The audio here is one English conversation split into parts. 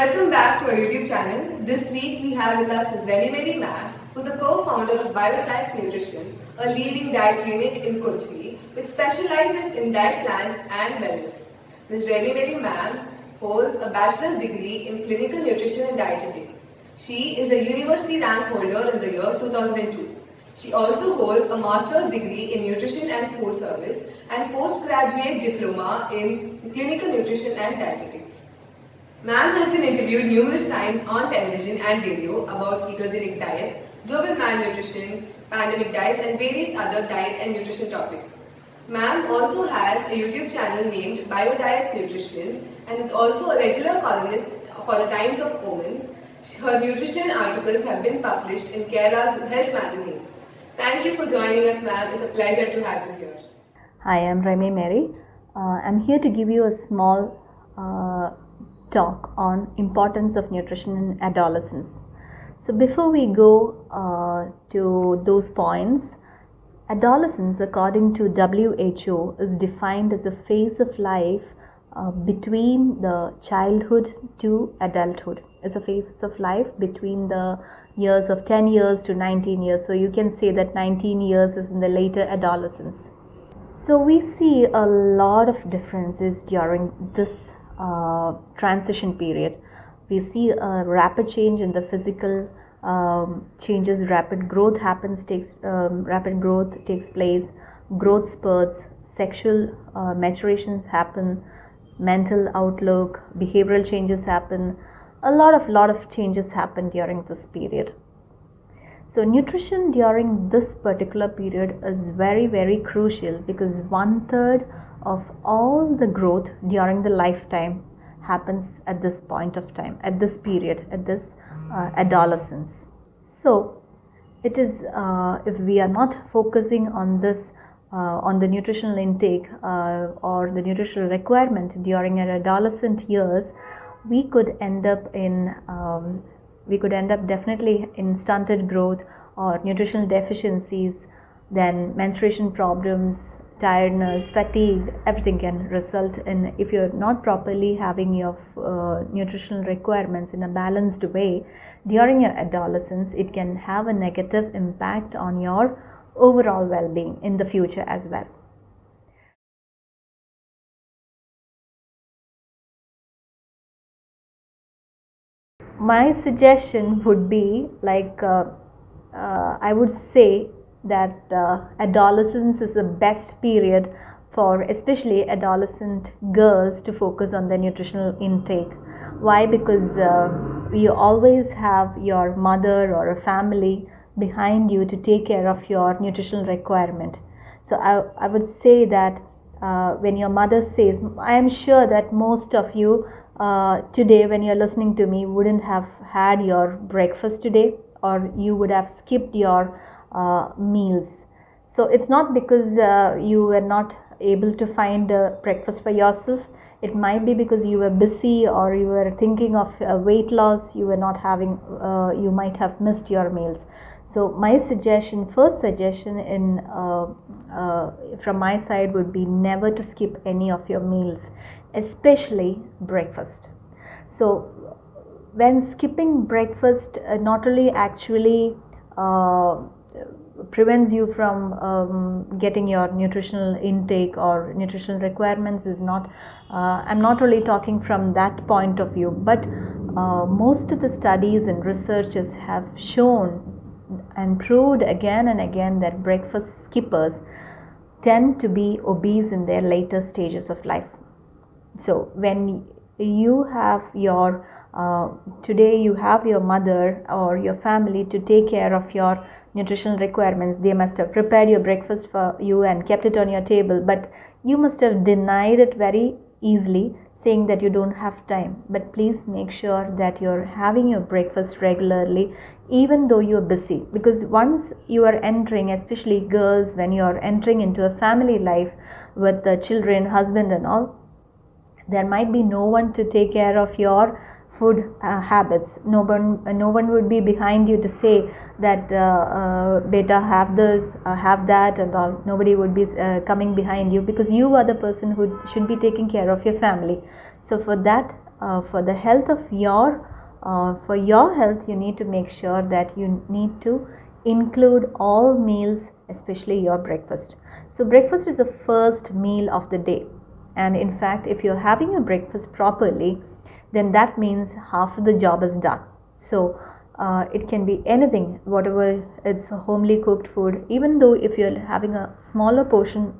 Welcome back to our YouTube channel. This week we have with us is Remy Mary ma'am, who's a co-founder of BioDietz Nutrition, a leading diet clinic in Kochi, which specializes in diet plans and wellness. Ms. Remy Mary ma'am holds a bachelor's degree in clinical nutrition and dietetics. She is a university rank holder in the year 2002. She also holds a master's degree in nutrition and food service and postgraduate diploma in clinical nutrition and dietetics. Ma'am has been interviewed numerous times on television and radio about ketogenic diets, global malnutrition, pandemic diets and various other diet and nutrition topics. Ma'am also has a YouTube channel named BioDietz Nutrition and is also a regular columnist for the Times of Oman. Her nutrition articles have been published in Kerala's health magazines. Thank you for joining us, ma'am. It's a pleasure to have you here. Hi, I'm Remy Mary. I'm here to give you a small talk on importance of nutrition in adolescence. So before we go to those points, adolescence, according to WHO, is defined as a phase of life between the childhood to adulthood. It's a phase of life between the years of 10 years to 19 years. So you can say that 19 years is in the later adolescence. So we see a lot of differences during this transition period. We see a rapid change in the physical changes, rapid growth takes place, growth spurts, sexual maturations happen, mental outlook, behavioral changes happen. A lot of changes happen during this period. So nutrition during this particular period is very, very crucial because 1/3 of all the growth during the lifetime happens at this point of time, at this period, at this adolescence. So it is, if we are not focusing on this, on the nutritional intake or the nutritional requirement during our adolescent years, we could end up definitely in stunted growth or nutritional deficiencies, then menstruation problems, tiredness, fatigue, everything can result in, if you're not properly having your nutritional requirements in a balanced way during your adolescence, it can have a negative impact on your overall well-being in the future as well. My suggestion would be I would say that adolescence is the best period for especially adolescent girls to focus on their nutritional intake. Why? Because you always have your mother or a family behind you to take care of your nutritional requirement. So I would say that when your mother says, I am sure that most of you today when you're listening to me wouldn't have had your breakfast today, or you would have skipped your meals. So it's not because you were not able to find a breakfast for yourself. It might be because you were busy or you were thinking of weight loss, you were not having, you might have missed your meals. So my first suggestion from my side would be never to skip any of your meals, especially breakfast. So when skipping breakfast not only actually prevents you from getting your nutritional intake or nutritional requirements is not, I'm not really talking from that point of view, but most of the studies and researchers have shown and proved again and again that breakfast skippers tend to be obese in their later stages of life. So when you have your today you have your mother or your family to take care of your nutritional requirements, they must have prepared your breakfast for you and kept it on your table, but you must have denied it very easily, saying that you don't have time. But please make sure that you're having your breakfast regularly, even though you're busy, because once you are entering, especially girls, when you're entering into a family life with the children, husband and all, there might be no one to take care of your food habits. No one would be behind you to say that beta, have this, have that and all. Nobody would be coming behind you, because you are the person who should be taking care of your family. So for that for the health of for your health, you need to make sure that you need to include all meals, especially your breakfast. So breakfast is the first meal of the day, and in fact if you're having your breakfast properly, then that means half of the job is done. So it can be anything, whatever, it's homely cooked food. Even though if you're having a smaller portion,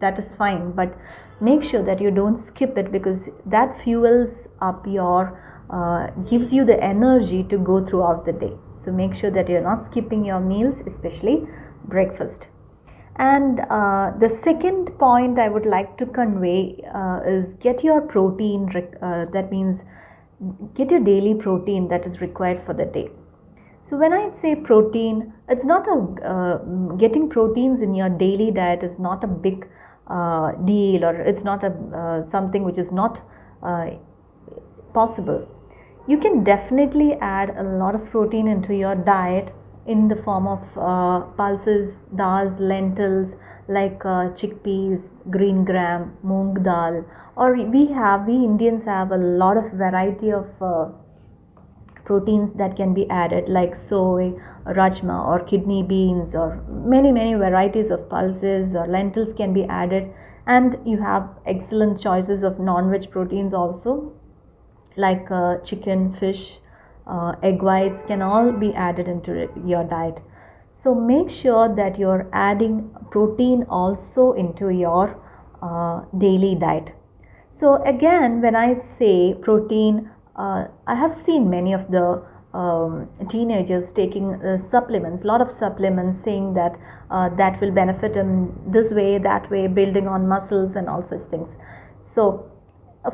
that is fine, but make sure that you don't skip it, because that fuels up your gives you the energy to go throughout the day. So make sure that you're not skipping your meals, especially breakfast. And the second point I would like to convey is get your protein, that means get your daily protein that is required for the day. So when I say protein, it's not getting proteins in your daily diet is not a big deal, or it's not something which is not possible. You can definitely add a lot of protein into your diet in the form of pulses, dals, lentils like chickpeas, green gram, moong dal, or we Indians have a lot of variety of proteins that can be added like soy, rajma or kidney beans, or many varieties of pulses or lentils can be added. And you have excellent choices of non-veg proteins also, like chicken, fish, egg whites can all be added into your diet. So make sure that you're adding protein also into your daily diet. So again, when I say protein, I have seen many of the teenagers taking supplements, lot of supplements, saying that that will benefit them this way, that way, building on muscles and all such things. So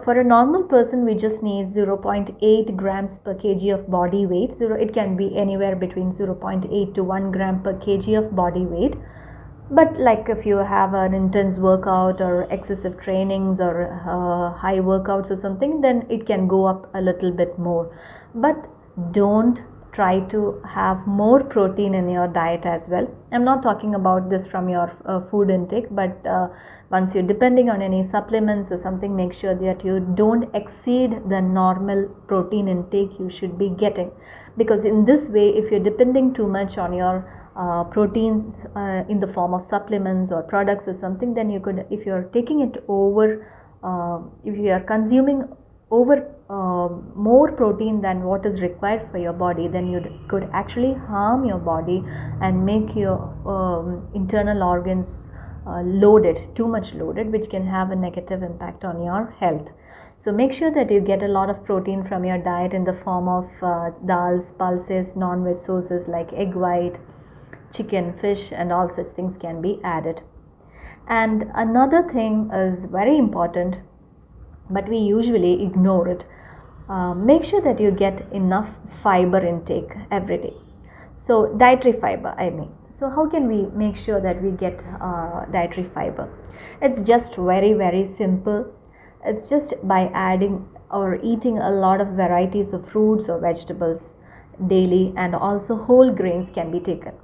for a normal person, we just need 0.8 grams per kg of body weight. It can be anywhere between 0.8 to 1 gram per kg of body weight. But like if you have an intense workout or excessive trainings or high workouts or something, then it can go up a little bit more. But don't try to have more protein in your diet as well. I'm not talking about this from your food intake, but once you're depending on any supplements or something, make sure that you don't exceed the normal protein intake you should be getting. Because in this way, if you're depending too much on your proteins in the form of supplements or products or something, then you could, if you're taking it over, if you are consuming over more protein than what is required for your body, then you could actually harm your body and make your internal organs loaded, too much loaded, which can have a negative impact on your health. So make sure that you get a lot of protein from your diet in the form of dals, pulses, non-veg sources like egg white, chicken, fish, and all such things can be added. And another thing is very important, but we usually ignore it. Make sure that you get enough fiber intake every day. So dietary fiber, I mean. So how can we make sure that we get dietary fiber? It's just very simple. It's just by adding or eating a lot of varieties of fruits or vegetables daily, and also whole grains can be taken.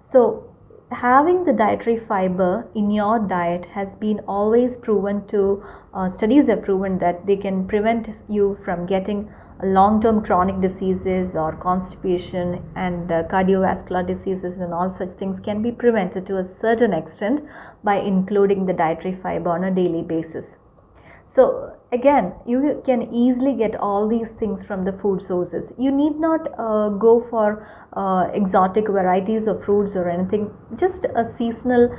So having the dietary fiber in your diet has been always proven to, studies have proven that they can prevent you from getting long-term chronic diseases or constipation, and cardiovascular diseases and all such things can be prevented to a certain extent by including the dietary fiber on a daily basis. So again, you can easily get all these things from the food sources. You need not go for exotic varieties of fruits or anything. Just a seasonal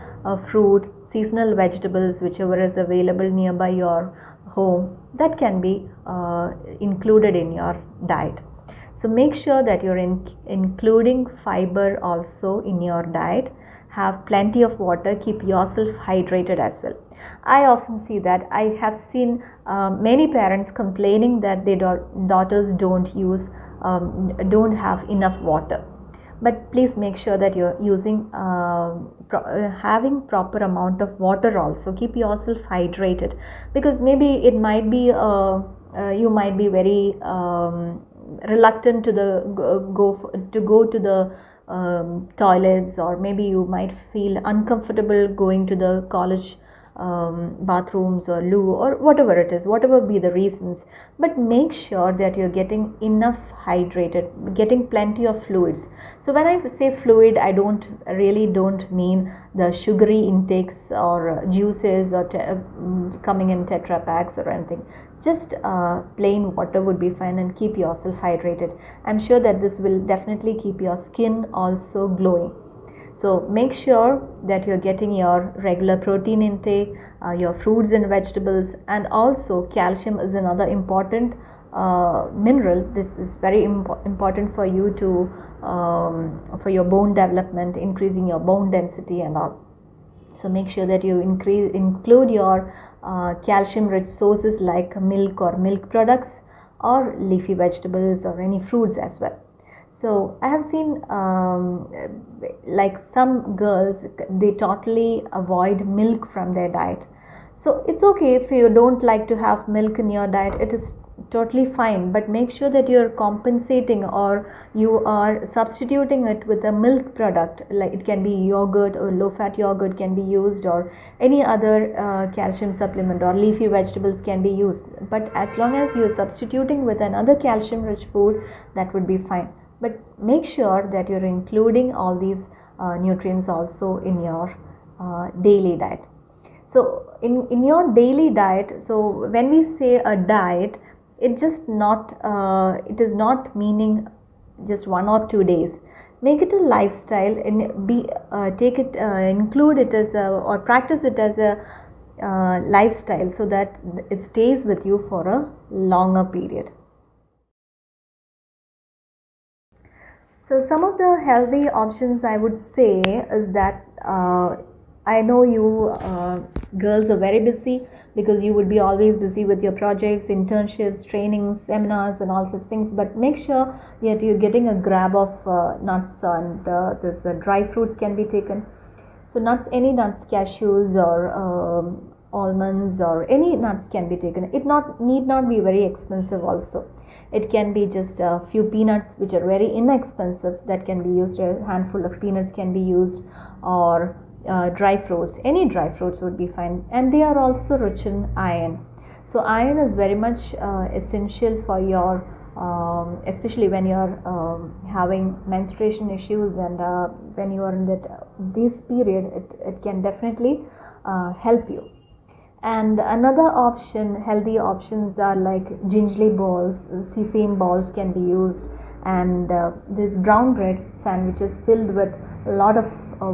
fruit, seasonal vegetables, whichever is available nearby your home, that can be included in your diet. So make sure that you're including fiber also in your diet. Have plenty of water, keep yourself hydrated as well. I often see that, I have seen many parents complaining that their daughters don't have enough water. But please make sure that you're using having proper amount of water also. Keep yourself hydrated, because maybe it might be you might be very reluctant to go to the toilets, or maybe you might feel uncomfortable going to the college bathrooms or loo or whatever it is, whatever be the reasons, but make sure that you're getting enough hydrated, getting plenty of fluids. So when I say fluid, I don't mean the sugary intakes or juices or coming in tetra packs or anything. Just plain water would be fine, and keep yourself hydrated. I'm sure that this will definitely keep your skin also glowing. So make sure that you're getting your regular protein intake, your fruits and vegetables, and also calcium is another important mineral. This is very important for you to for your bone development, increasing your bone density and all. So make sure that you include your calcium rich sources like milk or milk products, or leafy vegetables, or any fruits as well. So I have seen like some girls, they totally avoid milk from their diet. So it's okay if you don't like to have milk in your diet, it is totally fine, but make sure that you're compensating or you are substituting it with a milk product. Like it can be yogurt, or low fat yogurt can be used, or any other calcium supplement, or leafy vegetables can be used. But as long as you're substituting with another calcium rich food, that would be fine. But make sure that you're including all these nutrients also in your daily diet. So in your daily diet, so when we say a diet, it is not meaning just 1 or 2 days. Make it a lifestyle, and include it as or practice it as a lifestyle, so that it stays with you for a longer period. So some of the healthy options I would say is that I know you girls are very busy, because you would be always busy with your projects, internships, trainings, seminars and all such things, but make sure that you're getting a grab of nuts, and this dry fruits can be taken. So nuts, any nuts, cashews or almonds, or any nuts can be taken. It need not be very expensive also. It can be just a few peanuts, which are very inexpensive, that can be used. A handful of peanuts can be used, or dry fruits. Any dry fruits would be fine, and they are also rich in iron. So iron is very much essential for your especially when you are having menstruation issues, and when you are in this period, it can definitely help you. And another option, healthy options are like gingerly balls, sesame balls can be used, and this brown bread sandwiches filled with a lot of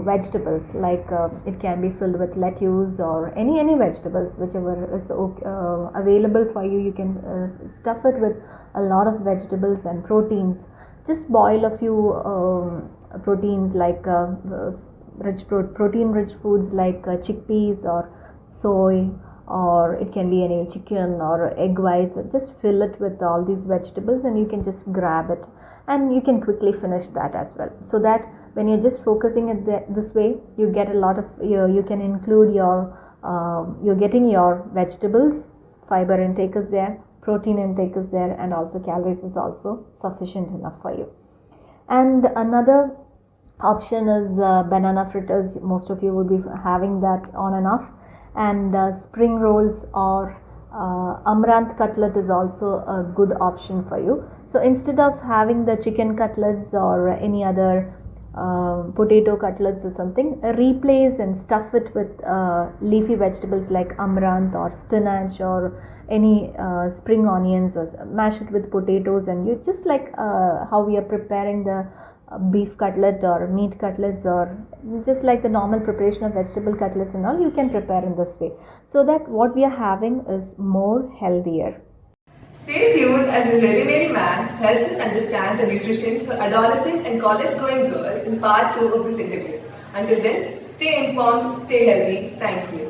vegetables, like it can be filled with lettuce or any vegetables, whichever is available for you. You can stuff it with a lot of vegetables and proteins. Just boil a few proteins, like protein rich foods like chickpeas or soy, or it can be any chicken or egg whites. Just fill it with all these vegetables, and you can just grab it, and you can quickly finish that as well. So that when you're just focusing it this way, you get a lot of you can include your you're getting your vegetables, fiber intake is there, protein intake is there, and also calories is also sufficient enough for you. And another option is banana fritters. Most of you would be having that on and off. And spring rolls or amaranth cutlet is also a good option for you. So instead of having the chicken cutlets or any other potato cutlets or something, replace and stuff it with leafy vegetables like amaranth or spinach or any spring onions, or mash it with potatoes, and you just like how we are preparing the beef cutlet or meat cutlets, or just like the normal preparation of vegetable cutlets and all, you can prepare in this way, so that what we are having is more healthier. Stay tuned as this Remy Mary man helps us understand the nutrition for adolescent and college going girls in part 2 of this interview. Until then, stay informed, stay healthy. Thank you.